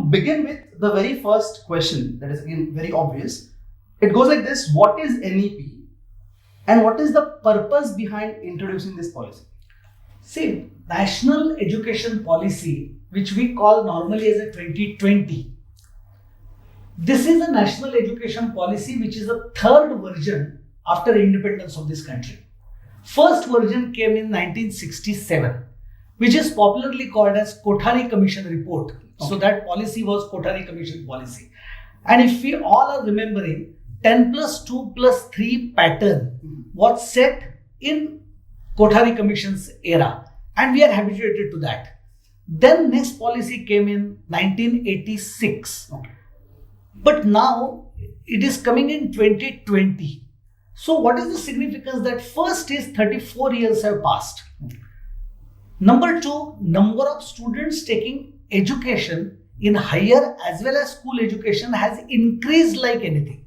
begin with the very first question, that is again very obvious, it goes like this: what is NEP and what is the purpose behind introducing this policy? See, National Education Policy, which we call normally as a 2020, this is a national education policy which is the third version after independence of this country. First version came in 1967, which is popularly called as Kothari Commission report. So that policy was Kothari Commission policy. And if we all are remembering, 10 plus 2 plus 3 pattern was set in Kothari Commission's era, and we are habituated to that. Then next policy came in 1986. But now it is coming in 2020. So what is the significance? That first is 34 years have passed. Number two, number of students taking education in higher as well as school education has increased like anything.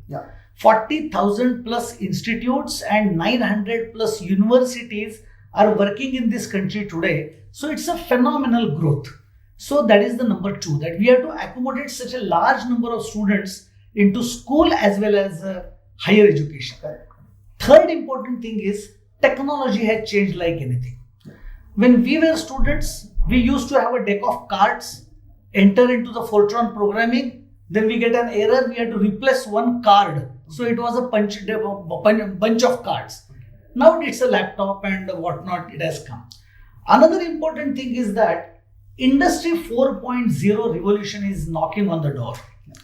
40,000 plus institutes and 900 plus universities are working in this country today. So it's a phenomenal growth. So that is the number two, that we have to accommodate such a large number of students into school as well as higher education. Third important thing is technology has changed like anything. When we were students, we used to have a deck of cards, enter into the Fortran programming, then we get an error, we had to replace one card. So it was a bunch of cards. Now it's a laptop and whatnot, it has come. Another important thing is that Industry 4.0 revolution is knocking on the door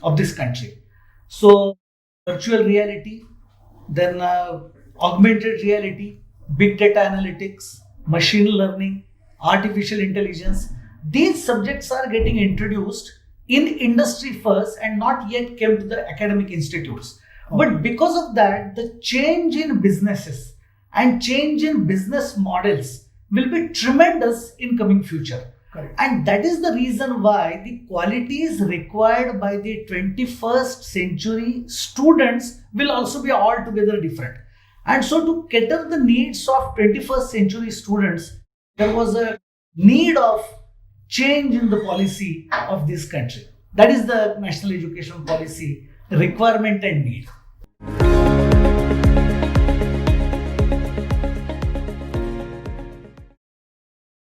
of this country. So virtual reality, then augmented reality, big data analytics, machine learning, artificial intelligence. These subjects are getting introduced in industry first and not yet came to the academic institutes. But because of that, the change in businesses and change in business models will be tremendous in coming future. Correct. And that is the reason why the qualities required by the 21st century students will also be altogether different. And so to cater the needs of 21st century students, there was a need of change in the policy of this country. That is the national education policy requirement and need.